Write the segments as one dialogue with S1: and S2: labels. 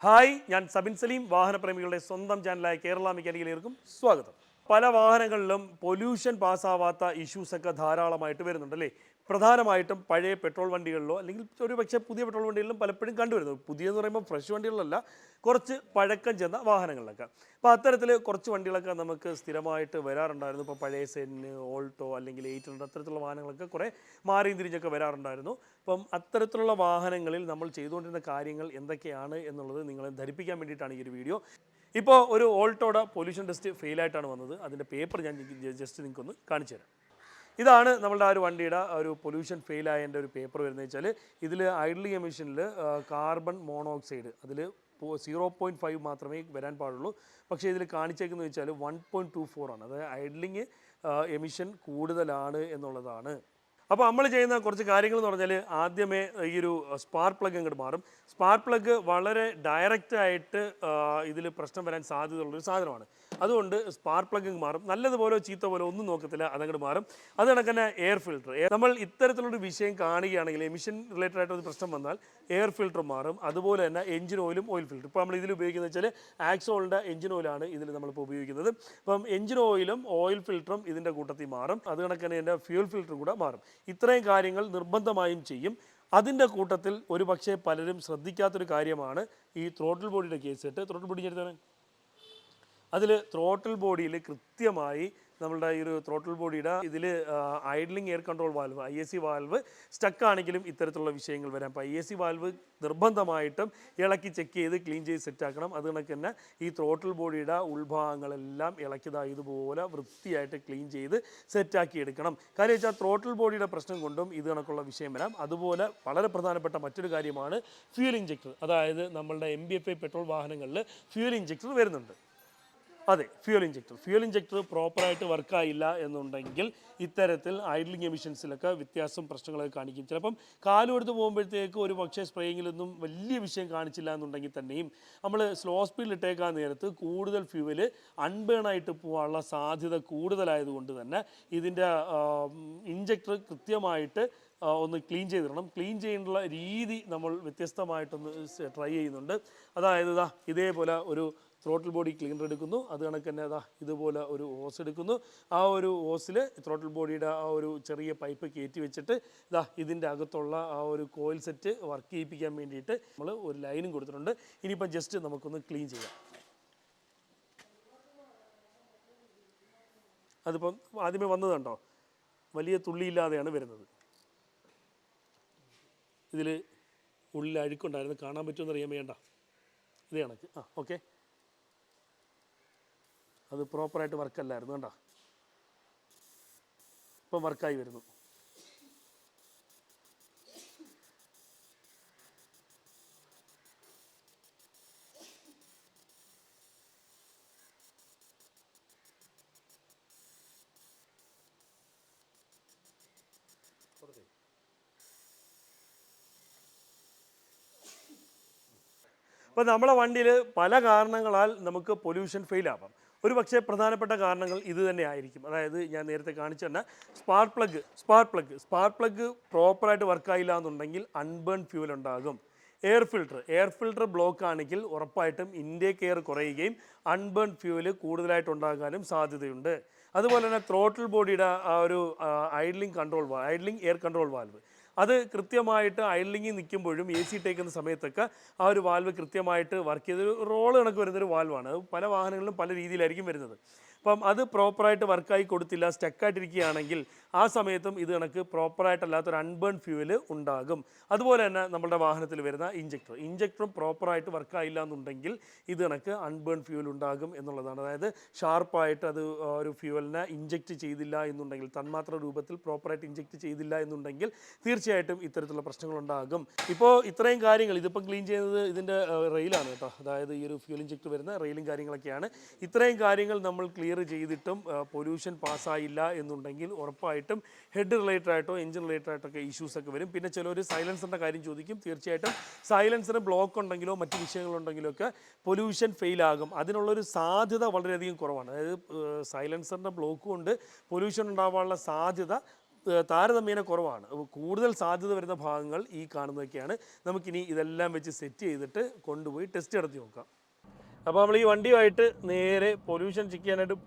S1: Hi, ഞാൻ സബിൻ സലീം. വാഹനപ്രേമികളുടെ സ്വന്തം ചാനലായ കേരള മെക്കാനിക്കലിലേക്കും സ്വാഗതം. പല വാഹനങ്ങളിലും പൊല്യൂഷൻ പാസ്സാവാത്ത ഇഷ്യൂസൊക്കെ ധാരാളമായിട്ട് വരുന്നുണ്ട് അല്ലേ? പ്രധാനമായിട്ടും പഴയ പെട്രോൾ വണ്ടികളിലോ അല്ലെങ്കിൽ ഒരു പക്ഷേ പുതിയ പെട്രോൾ വണ്ടികളിലും പലപ്പോഴും കണ്ടുവരുന്നത്. പുതിയെന്ന് പറയുമ്പോൾ ഫ്രഷ് വണ്ടികളിലല്ല, കുറച്ച് പഴക്കം ചെന്ന വാഹനങ്ങളിലൊക്കെ. അപ്പോൾ അത്തരത്തിൽ കുറച്ച് വണ്ടികളൊക്കെ നമുക്ക് സ്ഥിരമായിട്ട് വരാറുണ്ടായിരുന്നു. ഇപ്പോൾ പഴയ സെന്ന്, ഓൾട്ടോ അല്ലെങ്കിൽ 800 അത്തരത്തിലുള്ള വാഹനങ്ങളൊക്കെ കുറേ മാറിയും തിരിഞ്ഞൊക്കെ വരാറുണ്ടായിരുന്നു. അപ്പം അത്തരത്തിലുള്ള വാഹനങ്ങളിൽ നമ്മൾ ചെയ്തുകൊണ്ടിരുന്ന കാര്യങ്ങൾ എന്തൊക്കെയാണ് എന്നുള്ളത് നിങ്ങളെ ധരിപ്പിക്കാൻ വേണ്ടിയിട്ടാണ് ഈ ഒരു വീഡിയോ. ഇപ്പോൾ ഒരു ഓൾട്ടോയുടെ പൊല്യൂഷൻ ടെസ്റ്റ് ഫെയിലായിട്ടാണ് വന്നത്. അതിൻ്റെ പേപ്പർ ഞാൻ ജസ്റ്റ് നിങ്ങൾക്കൊന്ന് കാണിച്ചു തരാം. ഇതാണ് നമ്മളുടെ ആ ഒരു വണ്ടിയുടെ ഒരു പൊല്യൂഷൻ ഫെയിലായതിൻ്റെ ഒരു പേപ്പർ വരുന്നത് വെച്ചാൽ, ഇതിൽ ഐഡ്ലിംഗ് എമിഷനിൽ കാർബൺ മോണോക്സൈഡ് അതിൽ 0.5 മാത്രമേ വരാൻ പാടുള്ളൂ. പക്ഷേ ഇതിൽ കാണിച്ചേക്കുന്നത് വെച്ചാൽ 1.24 ആണ്. അതായത് ഐഡ്ലിംഗ് എമിഷൻ കൂടുതലാണ് എന്നുള്ളതാണ്. അപ്പോൾ നമ്മൾ ചെയ്യുന്ന കുറച്ച് കാര്യങ്ങൾ എന്ന് പറഞ്ഞാൽ, ആദ്യമേ ഈ ഒരു സ്പാർക്ക് പ്ലഗ് അങ്ങോട്ട് മാറും. സ്പാർക്ക് പ്ലഗ് വളരെ ഡയറക്റ്റായിട്ട് ഇതിൽ പ്രശ്നം വരാൻ സാധ്യതയുള്ളൊരു സാധനമാണ്. അതുകൊണ്ട് സ്പാർക്ക് പ്ലഗ് മാറും. നല്ലതുപോലെ ചീത്ത പോലെ ഒന്നും നോക്കത്തില്ല, അതങ്ങോട്ട് മാറും. അത് കണക്ക് തന്നെ എയർ ഫിൽട്ടർ. നമ്മൾ ഇത്തരത്തിലൊരു വിഷയം കാണുകയാണെങ്കിൽ, എമിഷൻ റിലേറ്റഡ് ആയിട്ടൊരു പ്രശ്നം വന്നാൽ എയർ ഫിൽട്ടർ മാറും. അതുപോലെ തന്നെ എഞ്ചിൻ ഓയിലും ഓയിൽ ഫിൽട്ടർ. ഇപ്പോൾ നമ്മൾ ഇതിൽ ഉപയോഗിക്കുന്നത് വെച്ചാൽ ആക്സോളിൻ്റെ എഞ്ചിൻ ഓയിലാണ് ഇതിൽ നമ്മളിപ്പോൾ ഉപയോഗിക്കുന്നത്. അപ്പം എഞ്ചിൻ ഓയിലും ഓയിൽ ഫിൽട്ടറും ഇതിൻ്റെ കൂട്ടത്തിൽ മാറും. അത് കണക്ക് തന്നെ എൻ്റെ ഫ്യൂൽ ഫിൽട്ടർ കൂടെ മാറും. ഇത്രയും കാര്യങ്ങൾ നിർബന്ധമായും ചെയ്യും. അതിൻ്റെ കൂട്ടത്തിൽ ഒരു പക്ഷേ പലരും ശ്രദ്ധിക്കാത്തൊരു കാര്യമാണ് ഈ ത്രോട്ടിൽ ബോഡിയുടെ കേസ്. ത്രോട്ടിൽ ബോഡി എടുത്താണ്. അതിൽ ത്രോട്ടിൽ ബോഡിയിൽ കൃത്യമായി നമ്മളുടെ ഈ ഒരു ത്രോട്ടിൽ ബോഡിയുടെ ഇതിൽ idling air control valve IAC valve സ്റ്റക്കാണെങ്കിലും ഇത്തരത്തിലുള്ള വിഷയങ്ങൾ വരാം. അപ്പോൾ IAC വാൽവ് നിർബന്ധമായിട്ടും ഇളക്കി ചെക്ക് ചെയ്ത് ക്ലീൻ ചെയ്ത് സെറ്റാക്കണം. അത് കണക്ക് തന്നെ ഈ ത്രോട്ടിൽ ബോഡിയുടെ ഉൾഭാഗങ്ങളെല്ലാം ഇളക്കിയതാ ഇതുപോലെ വൃത്തിയായിട്ട് ക്ലീൻ ചെയ്ത് സെറ്റാക്കി എടുക്കണം. കാര്യം വെച്ചാൽ ത്രോട്ടിൽ ബോഡിയുടെ പ്രശ്നം കൊണ്ടും ഇത് കണക്കുള്ള വിഷയം വരാം. അതുപോലെ വളരെ പ്രധാനപ്പെട്ട മറ്റൊരു കാര്യമാണ് ഫ്യൂൽ ഇഞ്ചക്ടർ. അതായത് നമ്മളുടെ MBFI പെട്രോൾ വാഹനങ്ങളിൽ ഫ്യൂൽ ഇഞ്ചക്ടർ വരുന്നുണ്ട്. അതെ, ഫ്യൂൽ ഇഞ്ചക്ടർ പ്രോപ്പറായിട്ട് വർക്കായില്ല എന്നുണ്ടെങ്കിൽ ഇത്തരത്തിൽ ഐഡ്ലിംഗ് എമിഷൻസിലൊക്കെ വ്യത്യാസം പ്രശ്നങ്ങളൊക്കെ കാണിക്കും. ചിലപ്പം കാലുമെടുത്ത് പോകുമ്പോഴത്തേക്ക് ഒരു പക്ഷേ സ്പ്രേയിങ്ങിലൊന്നും വലിയ വിഷയം കാണിച്ചില്ല എന്നുണ്ടെങ്കിൽ തന്നെയും നമ്മൾ സ്ലോ സ്പീഡിൽ ഇട്ടേക്കാൻ നേരത്ത് കൂടുതൽ ഫ്യൂവൽ അൺബേണായിട്ട് പോകാനുള്ള സാധ്യത കൂടുതലായതുകൊണ്ട് തന്നെ ഇതിൻ്റെ ഇഞ്ചക്ടർ കൃത്യമായിട്ട് ഒന്ന് ക്ലീൻ ചെയ്തിടണം. ക്ലീൻ ചെയ്യാനുള്ള രീതി നമ്മൾ വ്യത്യസ്തമായിട്ടൊന്ന് ട്രൈ ചെയ്യുന്നുണ്ട്. അതായത് ഇതേപോലെ ഒരു ത്രോട്ടിൽ ബോഡി ക്ലീനർ എടുക്കുന്നു. അത് കണക്ക് തന്നെ ഇതുപോലെ ഒരു ഹോസ് എടുക്കുന്നു. ആ ഒരു ഹോസിൽ ത്രോട്ടിൽ ബോഡിയുടെ ആ ഒരു ചെറിയ പൈപ്പ് കയറ്റി വെച്ചിട്ട് ഇതിൻ്റെ അകത്തുള്ള ആ ഒരു കോയിൽ സെറ്റ് വർക്ക് ചെയ്യിപ്പിക്കാൻ വേണ്ടിയിട്ട് നമ്മൾ ഒരു ലൈനും കൊടുത്തിട്ടുണ്ട്. ഇനിയിപ്പം ജസ്റ്റ് നമുക്കൊന്ന് ക്ലീൻ ചെയ്യാം. അതിപ്പം ആദ്യമേ വന്നതുണ്ടോ, വലിയ തുള്ളിയില്ലാതെയാണ് വരുന്നത്. ഇതിൽ ഉള്ളിൽ അഴുക്കുണ്ടായിരുന്നു, കാണാൻ പറ്റുമെന്ന് അറിയാൻ വേണ്ട. ഇത് കണക്ക് ഓക്കെ. അത് പ്രോപ്പറായിട്ട് വർക്കല്ലായിരുന്നു കേട്ടോ. ഇപ്പം വർക്കായി വരുന്നു. അപ്പോൾ നമ്മളെ വണ്ടിയിൽ പല കാരണങ്ങളാൽ നമുക്ക് പൊല്യൂഷൻ ഫെയിൽ ആവാം. ഒരു പക്ഷേ പ്രധാനപ്പെട്ട കാരണങ്ങൾ ഇത് തന്നെ ആയിരിക്കും. അതായത് ഞാൻ നേരത്തെ കാണിച്ചു തന്നെ സ്പാർക്ക് പ്ലഗ് പ്രോപ്പറായിട്ട് വർക്കായില്ല എന്നുണ്ടെങ്കിൽ അൺബേൺ ഫ്യൂൽ ഉണ്ടാകും. എയർ ഫിൽട്ടർ ബ്ലോക്ക് ആണെങ്കിൽ ഉറപ്പായിട്ടും ഇൻടേക്ക് എയർ കുറയുകയും അൺബേൺ ഫ്യൂവൽ കൂടുതലായിട്ട് ഉണ്ടാകാനും സാധ്യതയുണ്ട്. അതുപോലെ തന്നെ ത്രോട്ടിൽ ബോഡിയുടെ ആ ഒരു ഐഡ്ലിംഗ് എയർ കൺട്രോൾ വാൽവ് അത് കൃത്യമായിട്ട് ഐഡ്ലിംഗിൽ നിൽക്കുമ്പോഴും AC ഇട്ടേക്കുന്ന സമയത്തൊക്കെ ആ ഒരു വാൽവ് കൃത്യമായിട്ട് വർക്ക് ചെയ്തൊരു റോള് കണക്ക് വരുന്നൊരു വാൽവാണ്. അത് പല വാഹനങ്ങളിലും പല രീതിയിലായിരിക്കും വരുന്നത്. അപ്പം അത് പ്രോപ്പറായിട്ട് വർക്കായി കൊടുത്തില്ല, സ്റ്റക്കായിട്ടിരിക്കുകയാണെങ്കിൽ ആ സമയത്തും ഇത് കണക്ക് പ്രോപ്പറായിട്ടല്ലാത്തൊരു അൺബേൺ ഫ്യൂവൽ ഉണ്ടാകും. അതുപോലെ തന്നെ നമ്മുടെ വാഹനത്തിൽ വരുന്ന ഇഞ്ചക്ടറും പ്രോപ്പറായിട്ട് വർക്കായില്ല എന്നുണ്ടെങ്കിൽ ഇത് കണക്ക് അൺബേൺ ഫ്യൂവൽ ഉണ്ടാകും എന്നുള്ളതാണ്. അതായത് ഷാർപ്പായിട്ട് അത് ഒരു ഫ്യൂവലിനെ ഇഞ്ചക്റ്റ് ചെയ്തില്ല എന്നുണ്ടെങ്കിൽ, തന്മാത്ര രൂപത്തിൽ പ്രോപ്പറായിട്ട് ഇഞ്ചക്റ്റ് ചെയ്തില്ല എന്നുണ്ടെങ്കിൽ തീർച്ചയായിട്ടും ഇത്തരത്തിലുള്ള പ്രശ്നങ്ങളുണ്ടാകും. ഇപ്പോൾ ഇത്രയും കാര്യങ്ങൾ ഇതിപ്പം ക്ലീൻ ചെയ്യുന്നത് ഇതിൻ്റെ റെയിലാണ് കേട്ടോ. അതായത് ഈ ഒരു ഫ്യൂൽ ഇഞ്ചക്ടർ വരുന്ന റെയിലും കാര്യങ്ങളൊക്കെയാണ്. ഇത്രയും കാര്യങ്ങൾ നമ്മൾ ക്ലിയർ ചെയ്തിട്ടും പൊല്യൂഷൻ പാസ്സായില്ല എന്നുണ്ടെങ്കിൽ ഉറപ്പായിട്ടും ഹെഡ് റിലേറ്റഡ് ആയിട്ടോ എഞ്ചിൻ റിലേറ്റഡ് ആയിട്ടൊക്കെ ഇഷ്യൂസൊക്കെ വരും. പിന്നെ ചിലർ സൈലൻസറിൻ്റെ കാര്യം ചോദിക്കും. തീർച്ചയായിട്ടും സൈലൻസറിന് ബ്ലോക്ക് ഉണ്ടെങ്കിലോ മറ്റ് വിഷയങ്ങളുണ്ടെങ്കിലോ ഒക്കെ പൊല്യൂഷൻ ഫെയിലാകും. അതിനുള്ളൊരു സാധ്യത വളരെയധികം കുറവാണ്. അതായത് സൈലൻസറിൻ്റെ ബ്ലോക്ക് കൊണ്ട് പൊല്യൂഷൻ ഉണ്ടാവാനുള്ള സാധ്യത താരതമ്യേന കുറവാണ്. കൂടുതൽ സാധ്യത വരുന്ന ഭാഗങ്ങൾ ഈ കാണുന്നതൊക്കെയാണ്. നമുക്കിനി ഇതെല്ലാം വെച്ച് സെറ്റ് ചെയ്തിട്ട് കൊണ്ടുപോയി ടെസ്റ്റ് നടത്തി നോക്കാം. അപ്പോൾ നമ്മൾ ഈ വണ്ടിയുമായിട്ട് നേരെ പൊല്യൂഷൻ ചെക്ക് ചെയ്യാനായിട്ട്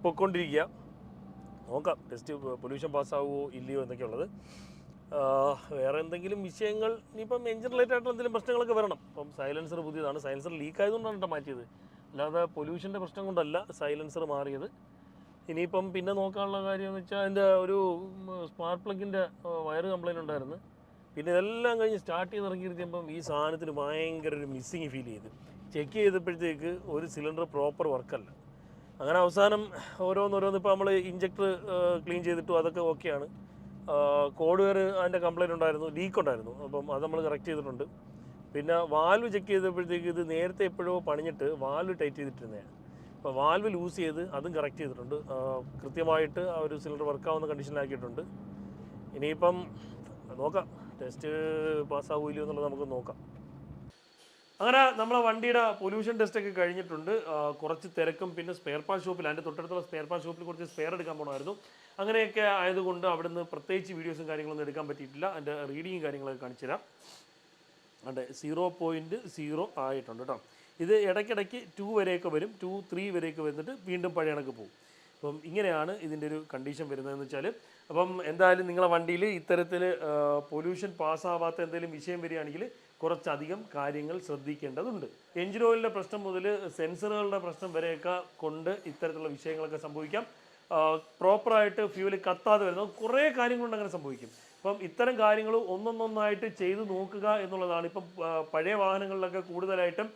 S1: പൊയ്ക്കൊണ്ടിരിക്കുക. നോക്കാം ടെസ്റ്റ് പൊല്യൂഷൻ പാസ്സാവുമോ ഇല്ലയോ എന്നൊക്കെയുള്ളത്. വേറെ എന്തെങ്കിലും വിഷയങ്ങൾ ഇനിയിപ്പം എഞ്ചിൻ റിലേറ്റഡ് ആയിട്ടുള്ള എന്തെങ്കിലും പ്രശ്നങ്ങളൊക്കെ വരണം. ഇപ്പം സൈലൻസർ പുതിയതാണ്, സൈലൻസർ ലീക്ക് ആയതുകൊണ്ടാണ് കേട്ടോ മാറ്റിയത്, അല്ലാതെ പൊല്യൂഷൻ്റെ പ്രശ്നം കൊണ്ടല്ല സൈലൻസർ മാറിയത്. ഇനിയിപ്പം പിന്നെ നോക്കാനുള്ള കാര്യം എന്ന് വെച്ചാൽ അതിൻ്റെ ഒരു സ്പാർക്ക് പ്ലഗിൻ്റെ വയറ് കംപ്ലൈൻറ്റ് ഉണ്ടായിരുന്നു. പിന്നെ ഇതെല്ലാം കഴിഞ്ഞ് സ്റ്റാർട്ട് ചെയ്ത് ഇറങ്ങിയിരിക്കുമ്പം ഈ സാധനത്തിന് ഭയങ്കര ഒരു മിസ്സിങ് ഫീൽ ചെയ്ത് ചെക്ക് ചെയ്തപ്പോഴത്തേക്ക് ഒരു സിലിണ്ടർ പ്രോപ്പർ വർക്കല്ല. അങ്ങനെ അവസാനം ഓരോന്ന് ഇപ്പോൾ നമ്മൾ ഇഞ്ചക്ടർ ക്ലീൻ ചെയ്തിട്ടു, അതൊക്കെ ഓക്കെയാണ്. കോഡ് വെയർ അതിൻ്റെ കംപ്ലൈൻറ്റ് ഉണ്ടായിരുന്നു, ലീക്ക് ഉണ്ടായിരുന്നു. അപ്പം അത് നമ്മൾ കറക്റ്റ് ചെയ്തിട്ടുണ്ട്. പിന്നെ വാൽവ് ചെക്ക് ചെയ്തപ്പോഴത്തേക്ക് ഇത് നേരത്തെ എപ്പോഴോ പണിഞ്ഞിട്ട് വാൽവ് ടൈറ്റ് ചെയ്തിട്ടിരുന്നതാണ്. അപ്പോൾ വാൽവ് ലൂസ് ചെയ്ത് അതും കറക്റ്റ് ചെയ്തിട്ടുണ്ട്. കൃത്യമായിട്ട് ആ ഒരു സിലിണ്ടർ വർക്കാവുന്ന കണ്ടീഷനിലാക്കിയിട്ടുണ്ട്. ഇനിയിപ്പം നോക്കാം ടെസ്റ്റ് പാസ്സാവില്ലയോ എന്നുള്ളത് നമുക്ക് നോക്കാം. അങ്ങനെ നമ്മളെ വണ്ടിയുടെ പൊല്യൂഷൻ ടെസ്റ്റൊക്കെ കഴിഞ്ഞിട്ടുണ്ട്. കുറച്ച് തിരക്കും പിന്നെ സ്പെയർ പാർട്ട് ഷോപ്പിൽ, അതിൻ്റെ തൊട്ടടുത്തുള്ള സ്പെയർ പാർട്ട് ഷോപ്പിൽ കുറച്ച് സ്പെയർ എടുക്കാൻ പോകണമായിരുന്നു. അങ്ങനെയൊക്കെ ആയതുകൊണ്ട് അവിടുന്ന് പ്രത്യേകിച്ച് വീഡിയോസും കാര്യങ്ങളൊന്നും എടുക്കാൻ പറ്റിയിട്ടില്ല. അതിൻ്റെ റീഡിങ്ങും കാര്യങ്ങളൊക്കെ കാണിച്ചു തരാം. അവിടെ 0.0 ആയിട്ടുണ്ട് കേട്ടോ. ഇത് ഇടയ്ക്കിടയ്ക്ക് 2 വരെയൊക്കെ വരും, 2, 3 വരെയൊക്കെ വന്നിട്ട് വീണ്ടും പഴയ കണക്ക് പോകും. അപ്പം ഇങ്ങനെയാണ് ഇതിൻ്റെ ഒരു കണ്ടീഷൻ വരുന്നതെന്ന് വെച്ചാൽ. അപ്പം എന്തായാലും നിങ്ങളെ വണ്ടിയിൽ ഇത്തരത്തിൽ പൊല്യൂഷൻ പാസ്സാവാത്ത എന്തെങ്കിലും വിഷയം വരികയാണെങ്കിൽ കുറച്ചധികം കാര്യങ്ങൾ ശ്രദ്ധിക്കേണ്ടതുണ്ട്. എഞ്ചിൻ ഓയിലിൻ്റെ പ്രശ്നം മുതൽ സെൻസറുകളുടെ പ്രശ്നം വരെയൊക്കെ കൊണ്ട് ഇത്തരത്തിലുള്ള വിഷയങ്ങളൊക്കെ സംഭവിക്കാം. പ്രോപ്പറായിട്ട് ഫ്യൂല് കത്താതെ വരുന്നത് കുറേ കാര്യങ്ങളുണ്ട് അങ്ങനെ സംഭവിക്കും. അപ്പം ഇത്തരം കാര്യങ്ങൾ ഒന്നൊന്നൊന്നായിട്ട് ചെയ്ത് നോക്കുക എന്നുള്ളതാണ്. ഇപ്പം പഴയ വാഹനങ്ങളിലൊക്കെ കൂടുതലായിട്ടും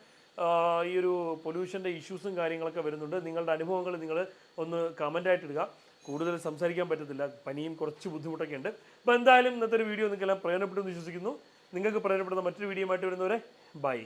S1: ഈ ഒരു പൊല്യൂഷൻ്റെ ഇഷ്യൂസും കാര്യങ്ങളൊക്കെ വരുന്നുണ്ട്. നിങ്ങളുടെ അനുഭവങ്ങൾ നിങ്ങൾ ഒന്ന് കമൻ്റായിട്ട് ഇടുക. കൂടുതൽ സംസാരിക്കാൻ പറ്റത്തില്ല, പനിയും കുറച്ച് ബുദ്ധിമുട്ടൊക്കെ ഉണ്ട്. അപ്പോൾ എന്തായാലും ഇന്നത്തെ ഒരു വീഡിയോ നിങ്ങൾക്കെല്ലാം പ്രയോജനപ്പെട്ടു എന്ന് വിശ്വസിക്കുന്നു. നിങ്ങൾക്ക് പ്രയോജനപ്പെടുന്ന മറ്റൊരു വീഡിയോ ആയിട്ട് വരുന്നവരെ ബൈ.